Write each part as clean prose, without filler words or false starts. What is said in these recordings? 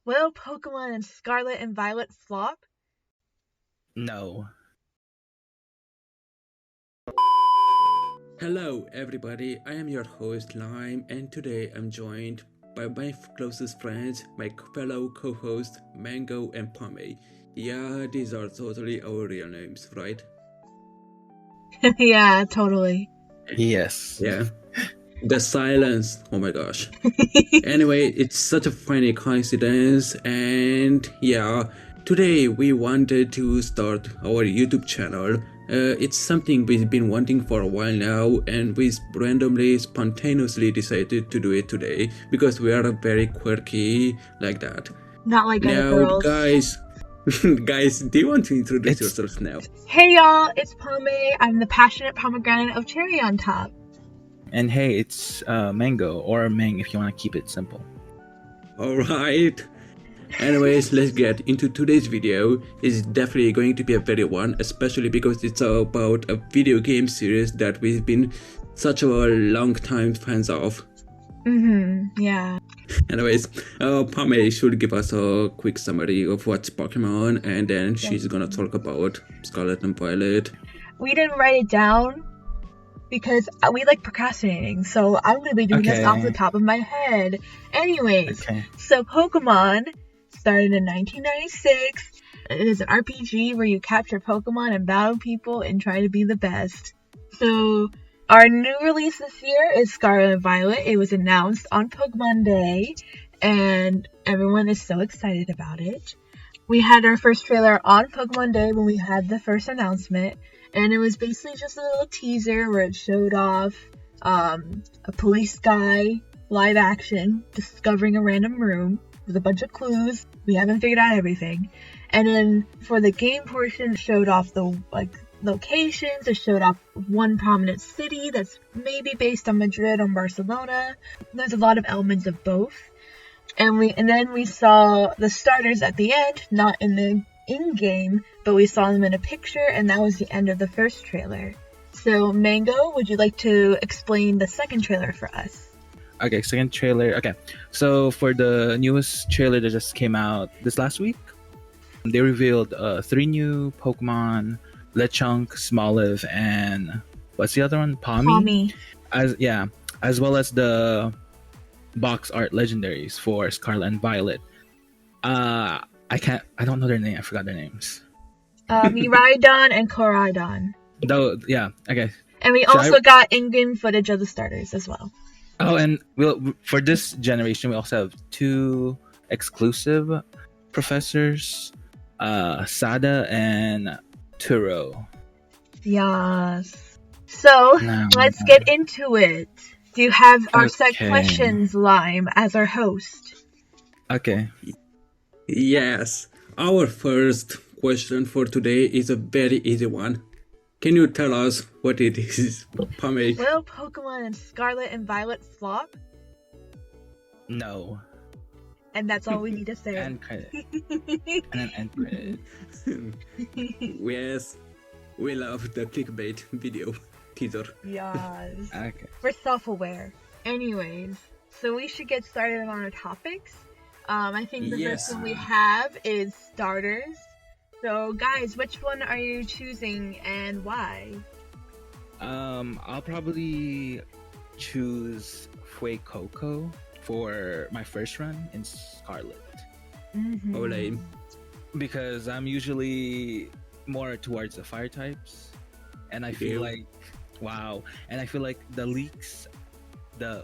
Will Pokemon Scarlet and Violet flop? No. Hello everybody, I am your host Lime, and today I'm joined by my closest friends, my fellow co-hosts Mango and Pome. Yeah, these are totally our real names, right? Yeah, totally. Yes. Yeah. The silence, oh my gosh. Anyway, it's such a funny coincidence, and yeah, today we wanted to start our YouTube channel. It's something we've been wanting for a while now, and we randomly, spontaneously decided to do it today because we are very quirky like that. Not like other Now, girls. guys, do you want to introduce yourselves now? Hey y'all, it's Pome. I'm the passionate pomegranate of cherry on top. And hey, it's Mango, or Meng if you want to keep it simple. Alright. Anyways, let's get into today's video. It's definitely going to be a very one, especially because it's about a video game series that we've been such a long time fans of. Yeah. Anyways, Pame should give us a quick summary of what's Pokemon, and then she's gonna talk about Scarlet and Violet. We didn't write it down because we like procrastinating, so I'm gonna be doing this off the top of my head. Anyways, so Pokemon started in 1996. It is an RPG where you capture Pokemon and battle people and try to be the best. So our new release this year is Scarlet and Violet. It was announced on Pokemon Day, and everyone is so excited about it. We had our first trailer on Pokemon Day when we had the first announcement, and it was basically just a little teaser where it showed off a police guy, live action, discovering a random room with a bunch of clues. We haven't figured out everything. And then for the game portion, it showed off the locations. It showed off one prominent city that's maybe based on Madrid or Barcelona. There's a lot of elements of both. And then we saw the starters at the end, not in the in-game, but we saw them in a picture, and that was the end of the first trailer. So Mango, would you like to explain the second trailer for us? Okay, second trailer. Okay, so for the newest trailer that just came out this last week, they revealed 3 new Pokemon: Lechonk, Smoliv, and what's the other one? Pome. As well as the box art Legendaries for Scarlet and Violet. I don't know their name. I forgot their names. Miraidon and Koraidon. Though, yeah, okay. And we also got in-game footage of the starters as well. Oh, and for this generation, we also have 2 exclusive professors, Sada and Turo. Yes. So, let's get into it. Do you have our set questions, Lime, as our host? Okay. Yes. Our first question for today is a very easy one. Can you tell us what it is, Pome? Will Pokemon Scarlet and Violet flop? No. And that's all we need to say. And credit. And an end credit. Yes. We love the clickbait video teaser. Yes. Okay. We're self-aware. Anyways, so we should get started on our topics. I think the first one we have is starters. So, guys, which one are you choosing and why? I'll probably choose Fuecoco for my first run in Scarlet. Ole. Because I'm usually more towards the fire types, and I feel like the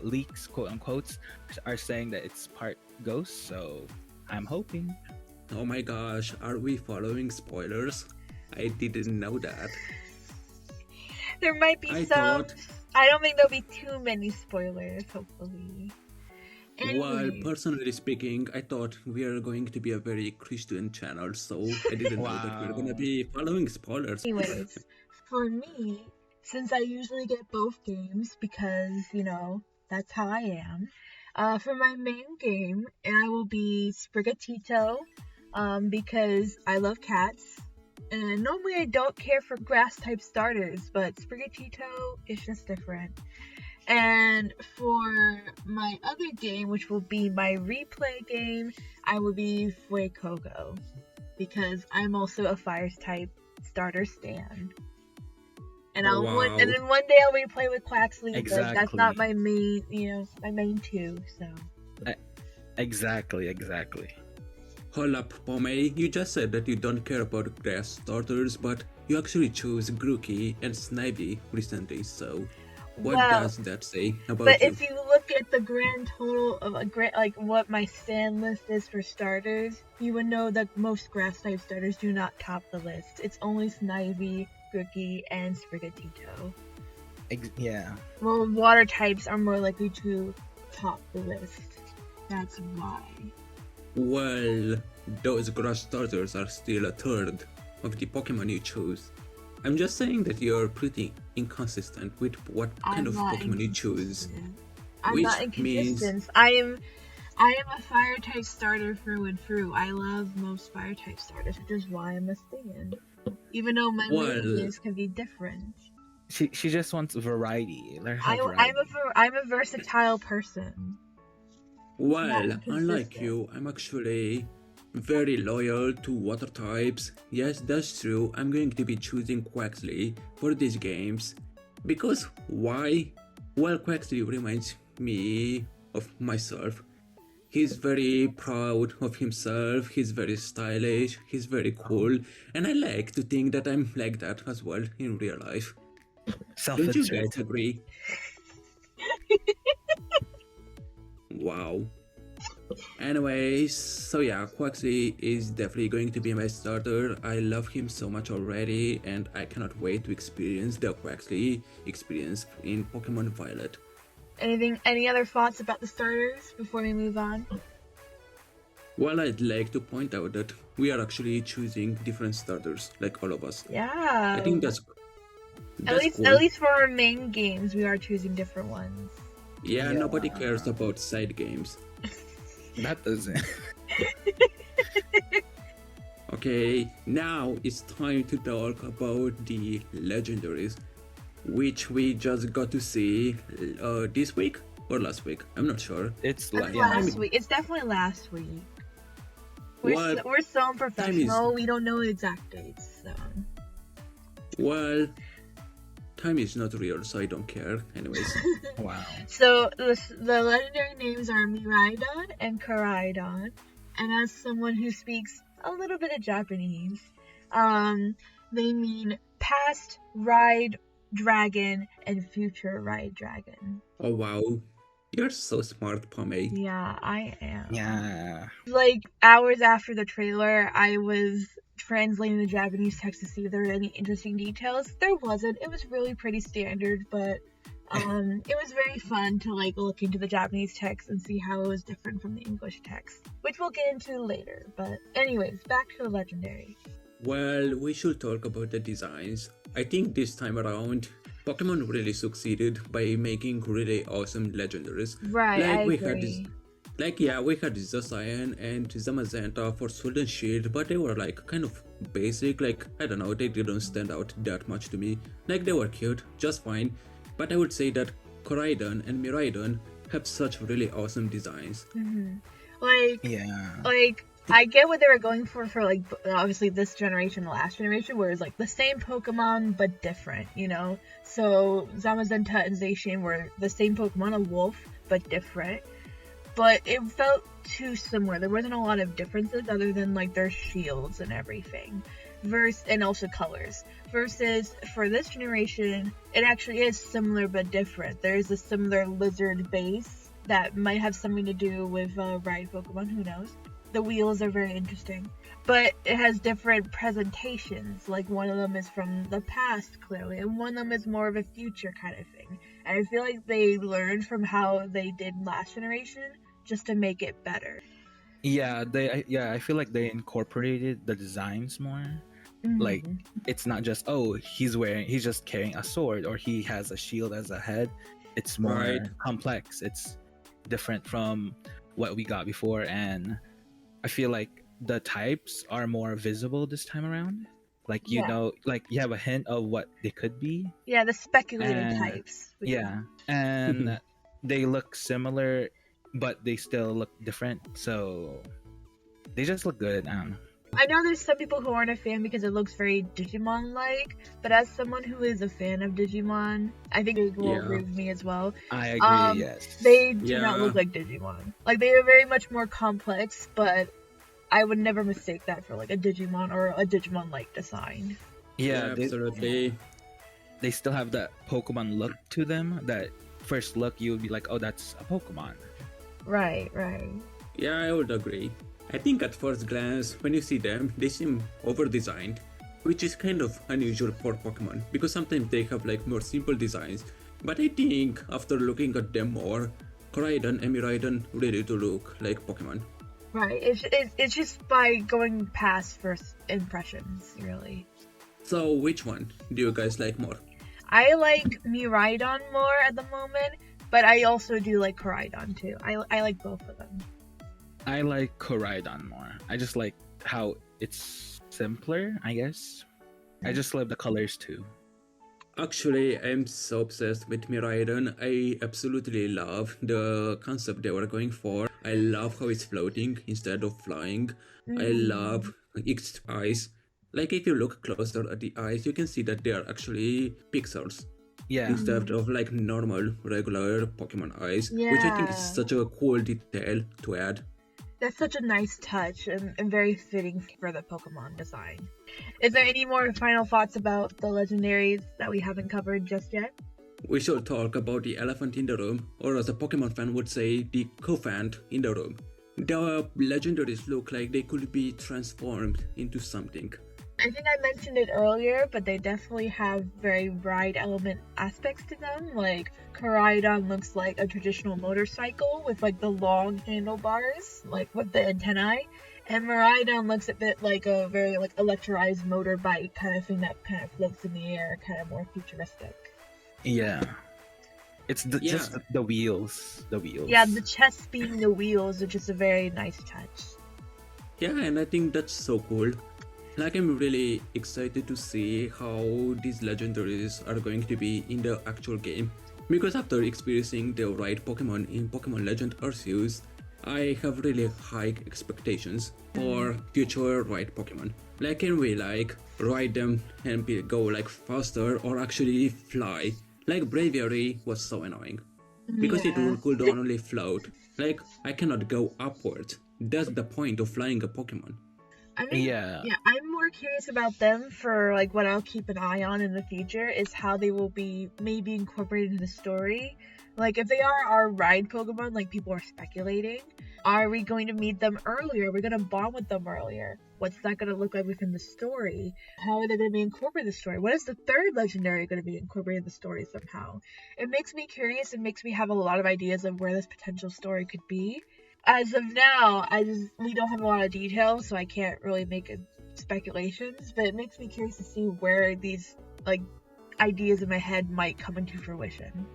leaks quote unquote are saying that it's part ghost, so I'm hoping. Oh my gosh, are we following spoilers? I didn't know that. There might be some. I don't think there'll be too many spoilers, hopefully. Well, personally speaking, I thought we are going to be a very Christian channel, so I didn't know that we were going to be following spoilers. Anyways, for me, since I usually get both games because, that's how I am, for my main game, I will be Sprigatito, because I love cats. And normally I don't care for grass type starters, but Sprigatito is just different. And for my other game, which will be my replay game, I will be Fuecoco, because I'm also a fire type starter stan. And and then one day I'll replay with Quaxly, because that's not my main, my main two. So. Exactly. Hold up, Pome. You just said that you don't care about grass starters, but you actually chose Grookey and Snivy recently. So, what does that say about you? But if you look at the grand total of what my stand list is for starters, you would know that most grass type starters do not top the list. It's only Snivy, Grookey, and Sprigatito. Yeah. Well, water types are more likely to top the list. That's why. Well, those grass starters are still a third of the Pokemon you chose. I'm just saying that you're pretty inconsistent with what kind of Pokemon you choose. I'm not inconsistent. I am a fire type starter through and through. I love most fire type starters, which is why I'm a stan. Even though my games can be different. She just wants variety. I'm a versatile person. Well, unlike you, I'm actually very loyal to water types. Yes, that's true. I'm going to be choosing Quaxly for these games. Because why? Well, Quaxly reminds me of myself. He's very proud of himself, he's very stylish, he's very cool, and I like to think that I'm like that as well in real life. Don't you guys agree? Wow. Anyways, so yeah, Quaxly is definitely going to be my starter. I love him so much already, and I cannot wait to experience the Quaxly experience in Pokemon Violet. Any other thoughts about the starters before we move on? Well, I'd like to point out that we are actually choosing different starters, like all of us. Yeah. I think that's cool. At least for our main games, we are choosing different ones. Yeah, nobody cares about side games. That doesn't. Okay, now it's time to talk about the Legendaries, which we just got to see this week or last week. I'm not sure. It's last week. It's definitely last week. We're so unprofessional. We don't know exact dates. So. Well, time is not real, so I don't care. Anyways. Wow. So the legendary names are Miraidon and Koraidon, and as someone who speaks a little bit of Japanese, they mean past ride dragon and future ride dragon. Oh wow. You're so smart, Pome. Yeah, I am. Yeah. Like, hours after the trailer, I was translating the Japanese text to see if there were any interesting details. There wasn't. It was really pretty standard, but it was very fun to look into the Japanese text and see how it was different from the English text, which we'll get into later. But anyways, back to the legendary. Well, we should talk about the designs. I think this time around, Pokemon really succeeded by making really awesome legendaries. Right, I agree. We had Zacian and Zamazenta for Sword and Shield, but they were kind of basic. I don't know, they didn't stand out that much to me. They were cute, just fine. But I would say that Koraidon and Miraidon have such really awesome designs. Mm-hmm. Yeah. I get what they were going for obviously this generation, the last generation, where it's the same Pokemon but different, So Zamazenta and Zacian were the same Pokemon, a wolf, but different. But it felt too similar. There wasn't a lot of differences other than their shields and everything. And also colors. Versus for this generation, it actually is similar but different. There's a similar lizard base that might have something to do with ride Pokemon, who knows. The wheels are very interesting, but it has different presentations. One of them is from the past, clearly, and one of them is more of a future kind of thing. And I feel like they learned from how they did last generation just to make it better. Yeah, I feel like they incorporated the designs more. Mm-hmm. It's not just he's just carrying a sword or he has a shield as a head. It's more complex. It's different from what we got before, and I feel like the types are more visible this time around. Like you know, like you have a hint of what they could be. Yeah, the speculated types. Yeah, and they look similar, but they still look different. So they just look good. I know there's some people who aren't a fan because it looks very Digimon-like, but as someone who is a fan of Digimon, I think it will agree with me as well. I agree, yes. They do not look like Digimon. Like, they are very much more complex, but I would never mistake that for, like, a Digimon or a Digimon-like design. Yeah, absolutely. They still have that Pokemon look to them. That first look, you would be like, oh, that's a Pokemon. Right. Yeah, I would agree. I think at first glance, when you see them, they seem over-designed, which is kind of unusual for Pokemon, because sometimes they have like more simple designs. But I think after looking at them more, Koraidon and Miraidon really do look like Pokemon. Right, it's just by going past first impressions, really. So which one do you guys like more? I like Miraidon more at the moment, but I also do like Koraidon too. I like both of them. I like Koraidon more. I just like how it's simpler, I guess. I just love the colors too. Actually, I'm so obsessed with Miraidon. I absolutely love the concept they were going for. I love how it's floating instead of flying. I love its eyes. Like, if you look closer at the eyes, you can see that they are actually pixels. Yeah. Instead of like normal, regular Pokemon eyes. Which I think is such a cool detail to add. That's such a nice touch and very fitting for the Pokemon design. Is there any more final thoughts about the Legendaries that we haven't covered just yet? We should talk about the elephant in the room, or as a Pokemon fan would say, the Koufant in the room. The Legendaries look like they could be transformed into something. I think I mentioned it earlier, but they definitely have very ride element aspects to them. Like, Koraidon looks like a traditional motorcycle with like the long handlebars, like with the antennae. And Miraidon looks a bit like a very like electrized motorbike kind of thing that kind of floats in the air, kind of more futuristic. Yeah. It's just the wheels. The wheels. Yeah, the chest being the wheels, which is a very nice touch. Yeah, and I think that's so cool. Like, I'm really excited to see how these Legendaries are going to be in the actual game. Because after experiencing the right Pokemon in Pokemon Legend Arceus, I have really high expectations for future right Pokemon. Like, can we like ride them and go like faster or actually fly? Like, Braviary was so annoying. Because it could only float. Like, I cannot go upwards. That's the point of flying a Pokemon. I mean, I'm more curious about them for like what I'll keep an eye on in the future is how they will be maybe incorporated into the story. Like, if they are our ride Pokemon, like people are speculating, are we going to meet them earlier? Are we going to bond with them earlier? What's that going to look like within the story? How are they going to be incorporated in the story? What is the third Legendary going to be incorporated in the story somehow? It makes me curious. It makes me have a lot of ideas of where this potential story could be. As of now, we don't have a lot of details, so I can't really make speculations, but it makes me curious to see where these like ideas in my head might come into fruition.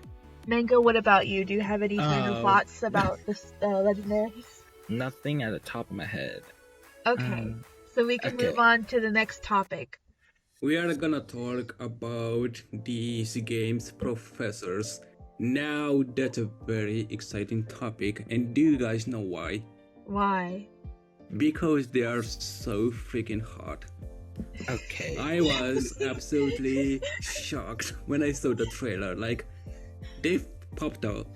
Mango, what about you? Do you have any final thoughts about the Legendaries? Nothing at the top of my head. Okay, so we can move on to the next topic. We are gonna talk about these games' professors. Now, that's a very exciting topic, and do you guys know why? Why? Because they are so freaking hot. Okay. I was absolutely shocked when I saw the trailer. Like, they popped up,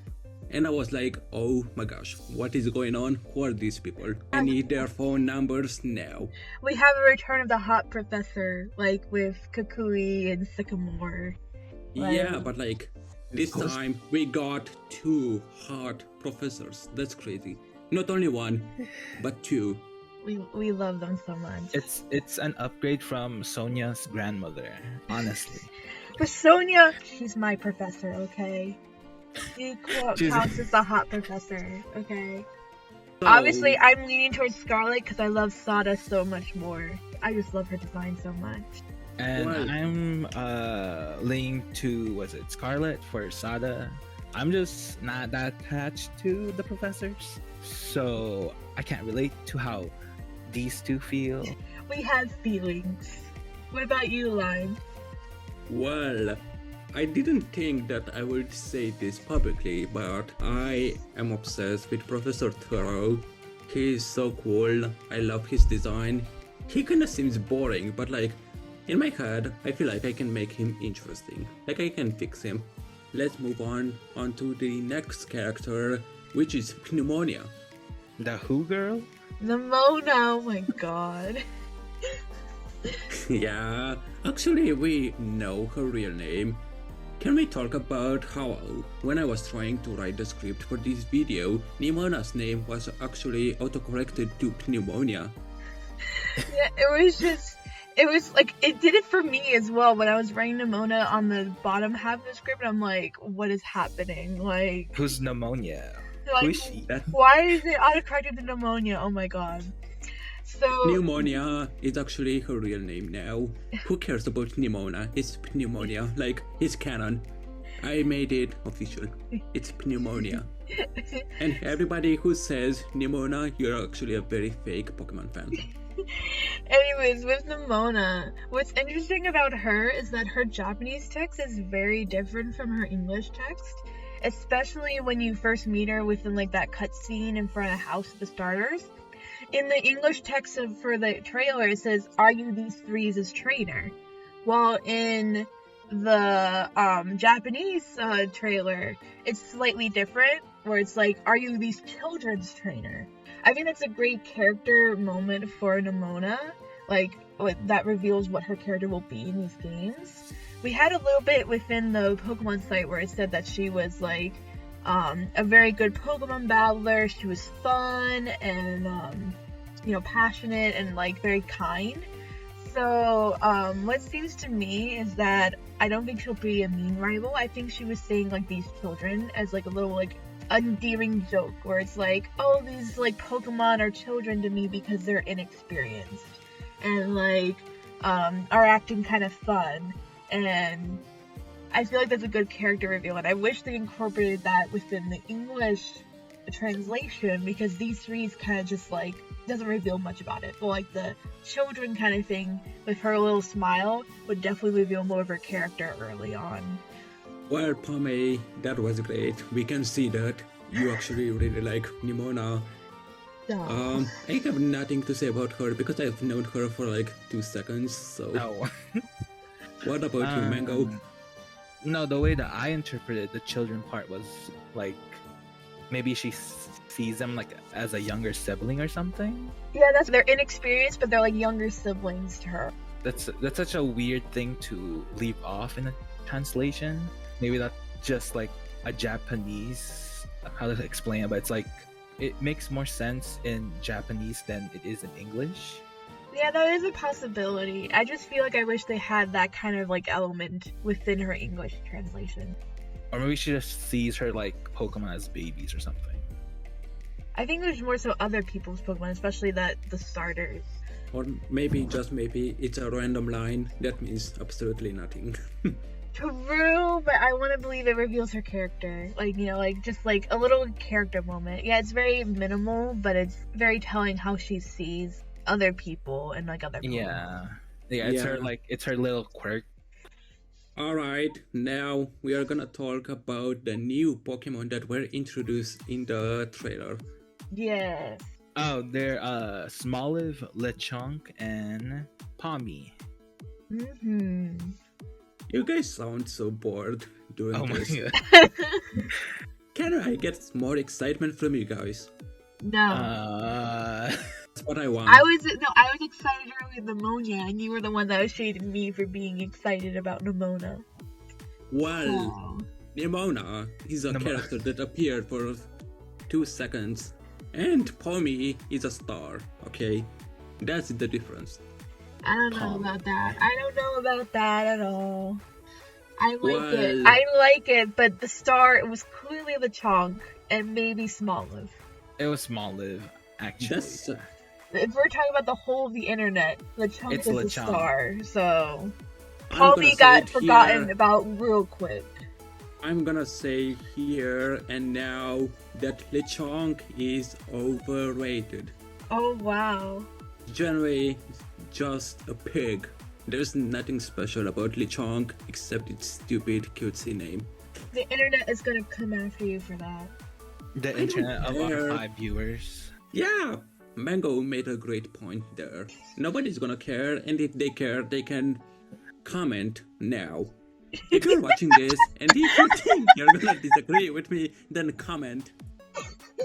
and I was like, oh my gosh, what is going on? Who are these people? I need their phone numbers now. We have a return of the hot professor, like with Kukui and Sycamore. Yeah, but like, this time we got 2 hot professors. That's crazy. Not only 1, but 2. We love them so much. It's an upgrade from Sonia's grandmother, honestly. For Sonia, she's my professor, okay? She counts as the hot professor, okay? So, obviously, I'm leaning towards Scarlet because I love Sada so much more. I just love her design so much. And I'm leaning to, Scarlet for Sada. I'm just not that attached to the professors, so I can't relate to how these two feel. We have feelings. What about you, Lime? Well, I didn't think that I would say this publicly, but I am obsessed with Professor Thorough. He is so cool. I love his design. He kinda seems boring, but like, in my head, I feel like I can make him interesting. Like I can fix him. Let's move on to the next character, which is Pneumonia. The who girl? Nemona, oh my god. Yeah, actually we know her real name. Can we talk about how, when I was trying to write the script for this video, Nemona's name was actually autocorrected to Pneumonia? Yeah, it was like, it did it for me as well. When I was writing Nemona on the bottom half of the script, I'm like, what is happening? Like, who's Pneumonia? Like, who is she? Why is it autocorrected to Pneumonia? Oh my god. So Pneumonia is actually her real name now. Who cares about Nemona? It's Pneumonia. Like, it's canon. I made it official. It's Pneumonia. And everybody who says Nemona, you're actually a very fake Pokemon fan. Anyways, with Nemona, what's interesting about her is that her Japanese text is very different from her English text. Especially when you first meet her within like that cutscene in front of House of the Starters. In the English text for the trailer, it says, "Are you these threes' trainer?" While in the Japanese trailer, it's slightly different, where it's like, "Are you these children's trainer?" I think that's a great character moment for Nemona, like that reveals what her character will be in these games. We had a little bit within the Pokemon site where it said that she was like a very good Pokemon battler. She was fun and passionate and like very kind. So what seems to me is that I don't think she'll be a mean rival. I think she was saying like these children as like a little like endearing joke where it's like, oh, these like Pokemon are children to me because they're inexperienced and like are acting kind of fun. And I feel like that's a good character reveal, and I wish they incorporated that within the English translation, because these threes kind of just like doesn't reveal much about it. But like the children kind of thing with her little smile would definitely reveal more of her character early on. Well, Pome, that was great. We can see that you actually really like Nemona. I have nothing to say about her because I've known her for like 2 seconds, so... Oh. What about you, Mango? No, the way that I interpreted the children part was like maybe she sees them like as a younger sibling or something. Yeah, they're inexperienced, but they're like younger siblings to her. That's such a weird thing to leave off in a translation. Maybe that's just like a Japanese, how to explain it, but it's like it makes more sense in Japanese than it is in English. Yeah, that is a possibility. I just feel like I wish they had that kind of like element within her English translation. Or maybe she just sees her like Pokemon as babies or something. I think there's more so other people's Pokemon, especially the starters. Or maybe, just maybe, it's a random line. That means absolutely nothing. True, but I want to believe it reveals her character. Like, just like a little character moment. Yeah, it's very minimal, but it's very telling how she sees other people and like other people. Yeah, it's her little quirk. Alright, now we are gonna talk about the new Pokemon that were introduced in the trailer. Yes. Oh, they're Smoliv, Lechonk, and Pome. Mm-hmm. You guys sound so bored doing this. My god. Can I get more excitement from you guys? No. That's what I want. I was excited early with Nemona, and you were the one that was shading me for being excited about Nemona. Well, Nemona is a character that appeared for 2 seconds, and Pome is a star, okay? That's the difference. I don't know about that. I don't know about that at all. I like it, but the star, it was clearly Lechonk, and maybe Smoliv. It was Smoliv, actually. If we're talking about the whole of the internet, Lechonk is the star, so Pome got forgotten about real quick. I'm gonna say here and now that Lechonk is overrated. Oh wow. Generally, just a pig. There's nothing special about Lechonk except its stupid cutesy name. The internet is gonna come after you for that. The internet of our 5 viewers. Yeah, Mango made a great point there. Nobody's gonna care, and if they care, they can comment now. If you're watching this, and if you think you're gonna disagree with me, then comment.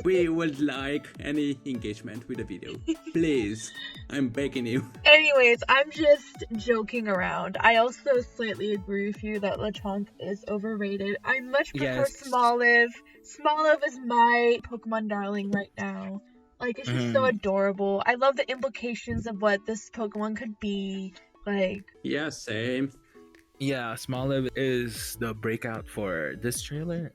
We would like any engagement with the video. Please, I'm begging you. Anyways, I'm just joking around. I also slightly agree with you that Lechonk is overrated. I much prefer Smoliv. Smoliv is my Pokemon darling right now. Like, it's just so adorable. I love the implications of what this Pokemon could be. Like... Yeah, same. Yeah, Smoliv is the breakout for this trailer.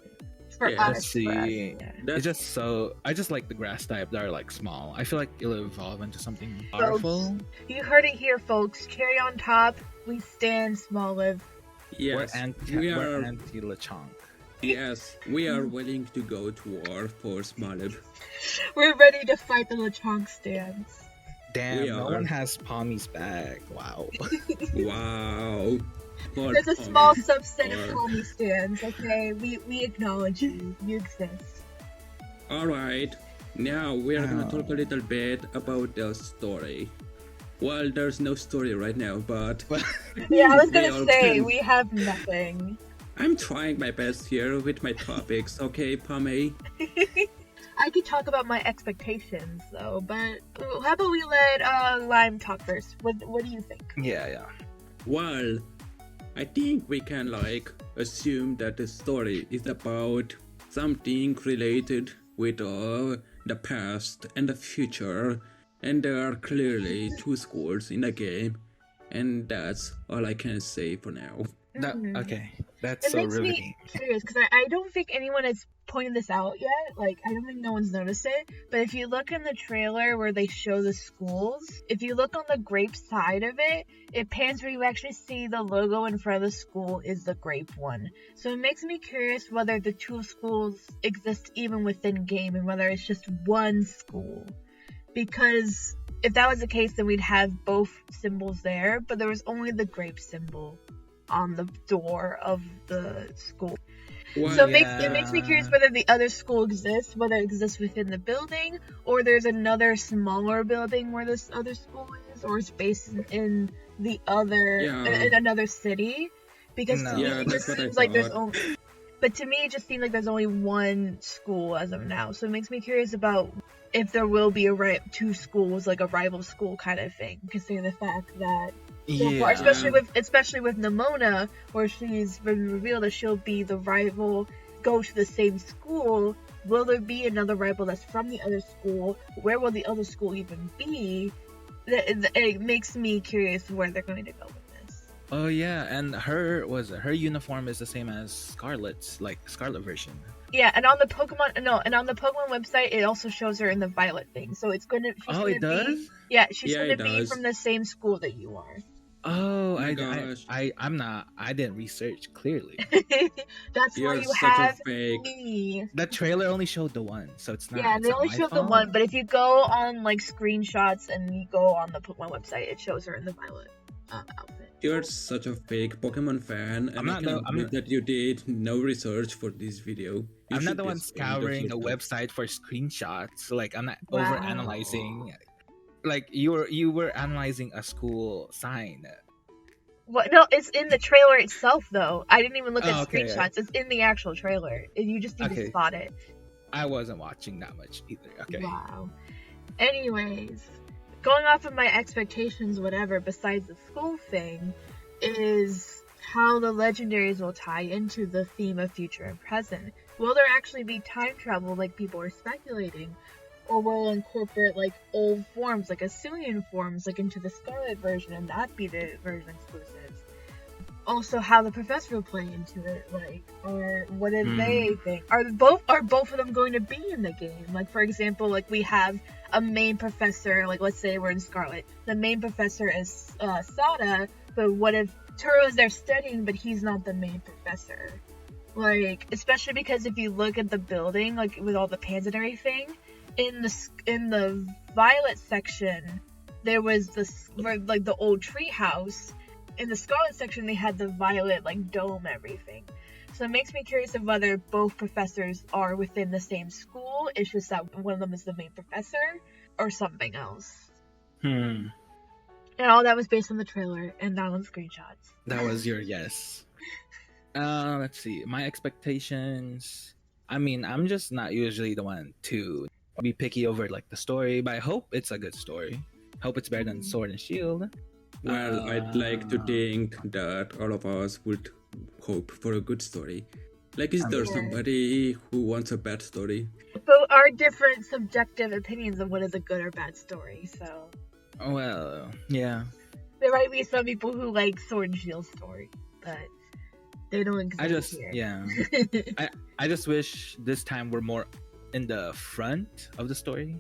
For us, let's see. It's just so... I just like the grass type that are like small. I feel like it'll evolve into something powerful. You heard it here, folks. Cherry on top. We stand Smoliv. Yes, we're anti-Lechonk. Yes, we are willing to go to war for Smoliv. We're ready to fight the Lechonk stands. Damn, no one has Pommy's back. Wow. Wow. There's a small subset of Pommy stands, okay? We acknowledge you. You exist. Alright, now we're gonna talk a little bit about the story. Well, there's no story right now, but... yeah, I was gonna say, we have nothing. I'm trying my best here with my topics, okay, Pome? I could talk about my expectations, though, but how about we let Lime talk first? What do you think? Yeah. Well, I think we can, assume that the story is about something related with the past and the future, and there are clearly 2 schools in the game, and that's all I can say for now. Okay, that's so riveting. It makes me curious, because I don't think anyone has pointed this out yet. Like, I don't think no one's noticed it. But if you look in the trailer where they show the schools, if you look on the grape side of it, it pans where you actually see the logo in front of the school is the grape one. So it makes me curious whether the 2 schools exist even within game and whether it's just one school. Because if that was the case, then we'd have both symbols there, but there was only the grape symbol on the door of the school. Well, so it makes me curious whether the other school exists, whether it exists within the building, or there's another smaller building where this other school is, or it's based in the other in another city. Because to me, it just seems like there's only. But to me, it just seems like there's only one school as of now. So it makes me curious about if there will be 2 schools, like a rival school kind of thing, considering the fact that. Especially with Nemona, where she's been revealed that she'll be the rival, go to the same school. Will there be another rival that's from the other school? Where will the other school even be? It makes me curious where they're going to go with this. Oh yeah, and her uniform is the same as Scarlet's, like Scarlet version. Yeah, and on the Pokemon website, it also shows her in the Violet thing. So it's gonna. It does. Yeah, she's gonna be from the same school that you are. Oh, I didn't research clearly. That's why you have me. That trailer only showed the one, so it's not. Yeah, they only showed the one, but if you go on screenshots and you go on the Pokemon website, it shows her in the Violet outfit. You're such a fake Pokemon fan, and I can't believe that you did no research for this video. I'm not the one scouring the website for screenshots. Like, I'm not over analyzing. Like, you were analyzing a school sign. What? No, it's in the trailer itself, though. I didn't even look at screenshots. It's in the actual trailer. You just need to spot it. I wasn't watching that much either. Okay. Wow. Anyways, going off of my expectations, whatever, besides the school thing, is how the Legendaries will tie into the theme of future and present. Will there actually be time travel like people are speculating? Or will it incorporate old forms, like Asulian forms, into the Scarlet version, and that be the version exclusives? Also, how the professor will play into it, or what do they think? Are both of them going to be in the game? For example, we have a main professor, let's say we're in Scarlet. The main professor is Sada, but what if Turo is there studying, but he's not the main professor? Especially because if you look at the building, with all the pans and everything, in the Violet section, there was the old tree house, in the Scarlet section, they had the Violet, like, dome everything. So it makes me curious of whether both professors are within the same school. It's just that one of them is the main professor, or something else. And all that was based on the trailer and not on screenshots. That was your yes. Let's see. My expectations. I mean, I'm just not usually the one to be picky over like the story, but I hope it's a good story. Hope it's better than Sword and Shield. Well, I'd like to think that all of us would hope for a good story. Like, is there somebody who wants a bad story? But our different subjective opinions of what is a good or bad story, so... Well, yeah. There might be some people who like Sword and Shield story, but they don't exist here. Yeah. I just wish this time we're more in the front of the story.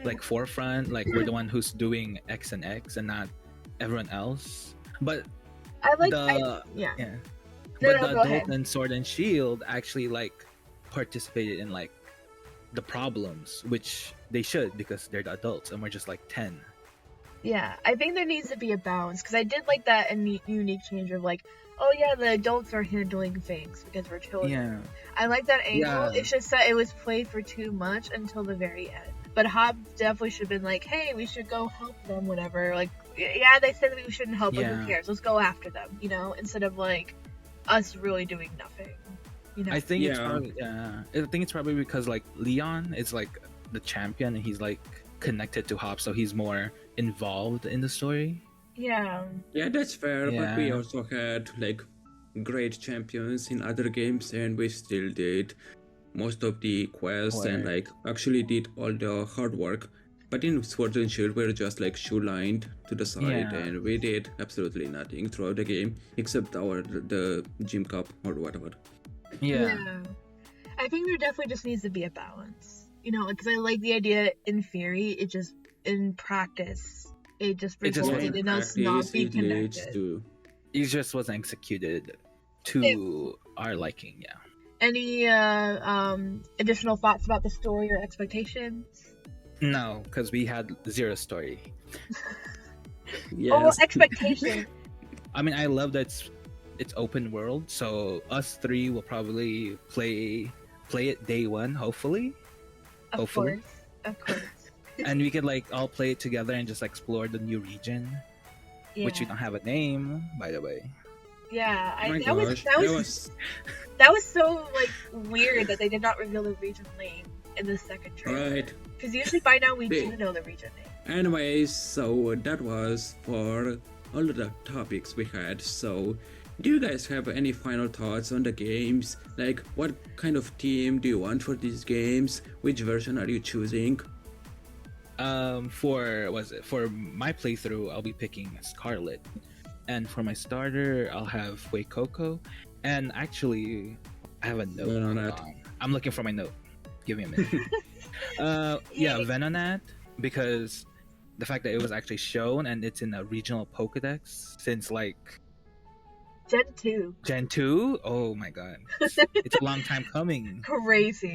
Like forefront, like we're the one who's doing X and X and not everyone else. But I like But the adult in Sword and Shield actually like participated in like the problems, which they should because they're the adults and we're just like 10. Yeah, I think there needs to be a balance because I did like that unique change of like, oh yeah, the adults are handling things because we're children. Yeah. I like that angle. Yeah. It's just that it was played for too much until the very end. But Hobbs definitely should have been like, hey, we should go help them, whatever. Like, yeah, they said that we shouldn't help, but who cares? Let's go after them, you know, instead of like us really doing nothing. You know? I think it's probably because like Leon is like the champion and he's like connected to Hobbs, so he's more involved in the story. Yeah, that's fair. But we also had like great champions in other games and we still did most of the quests and like actually did all the hard work. But in Sword and Shield we're just like shoe-lined to the side and we did absolutely nothing throughout the game except the gym cup or whatever. Yeah. I think there definitely just needs to be a balance, you know, because I like the idea in theory. It just in practice it just resulted in us not being connected. It just wasn't executed to our liking. Any additional thoughts about the story or expectations? No, because we had zero story. Oh, expectation. I mean, I love that it's open world, so us three will probably play it day one, hopefully. Of course. And we could like all play it together and just explore the new region, which we don't have a name, by the way. Yeah, that was so like weird that they did not reveal the region name in the second trailer. Right. Because usually by now we do know the region name. Anyways, so that was for all of the topics we had. So, do you guys have any final thoughts on the games? Like, what kind of team do you want for these games? Which version are you choosing? For my playthrough, I'll be picking Scarlet. And for my starter, I'll have Coco. And actually, I have a note on that. I'm looking for my note. Give me a minute. Venonat, because the fact that it was actually shown and it's in a regional Pokedex since like Gen 2? Oh my god. It's a long time coming. Crazy.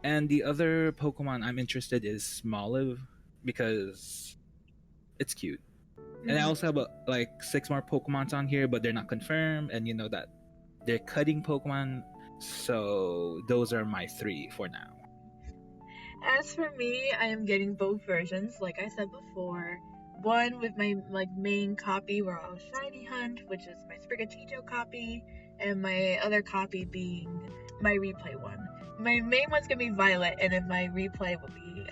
And the other Pokemon I'm interested is Smoliv because it's cute. And I also have like 6 more Pokemons on here, but they're not confirmed. And you know that they're cutting Pokemon. So those are my 3 for now. As for me, I am getting both versions, like I said before. One with my like main copy where I'll shiny hunt, which is my Sprigatito copy, and my other copy being my replay one. My main one's gonna be Violet, and then my replay will be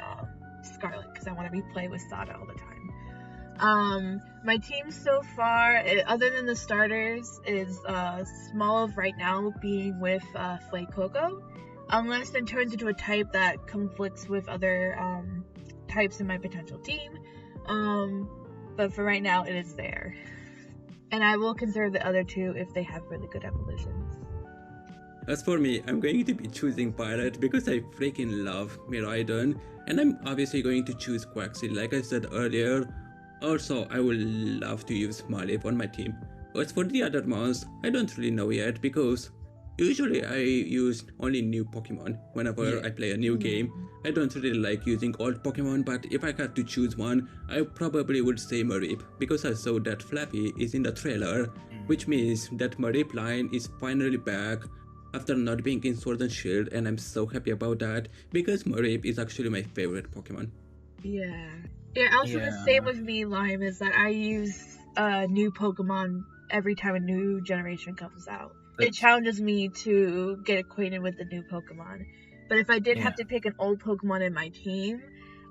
Scarlet, because I want to replay with Sada all the time. My team so far, other than the starters, is Smoliv right now being with Coco, unless it turns into a type that conflicts with other types in my potential team. But for right now, it is there. And I will consider the other 2 if they have really good evolutions. As for me, I'm going to be choosing Violet because I freaking love Miraidon, and I'm obviously going to choose GlitchxCity like I said earlier. Also, I would love to use Smoliv on my team. As for the other ones, I don't really know yet because Usually I use only new Pokemon whenever I play a new game. I don't really like using old Pokemon, but if I had to choose one, I probably would say Mareep, because I saw that Flappy is in the trailer, which means that Mareep line is finally back after not being in Sword and Shield, and I'm so happy about that because Mareep is actually my favorite Pokemon. Yeah. Also the same with me, Lime, is that I use new Pokemon every time a new generation comes out. It challenges me to get acquainted with the new Pokemon. But if I did have to pick an old Pokemon in my team,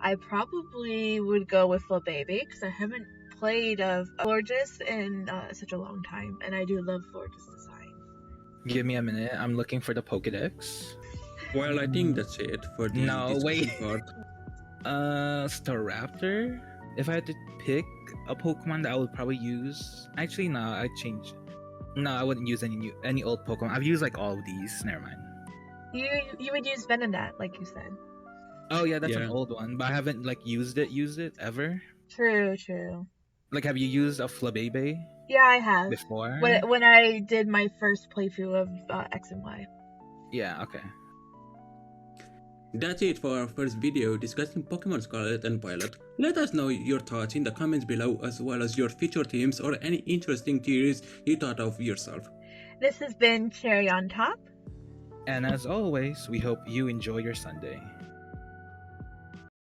I probably would go with Flabébé, because I haven't played Florges in such a long time, and I do love Florges design. Give me a minute. I'm looking for the Pokédex. Well, I think that's it for the discussion part. Staraptor. If I had to pick a Pokemon that I would probably use, actually no, I'd change. No, I wouldn't use any old Pokemon. I've used like all of these. Never mind. You would use Venonat, like you said. Oh yeah, that's an old one, but I haven't like used it ever. True. Like, have you used a Flabébé? Yeah, I have. Before? When I did my first playthrough of X and Y. Yeah, okay. That's it for our first video discussing Pokemon Scarlet and Violet. Let us know your thoughts in the comments below, as well as your future teams or any interesting theories you thought of yourself. This has been Cherry on Top. And as always, we hope you enjoy your Sunday.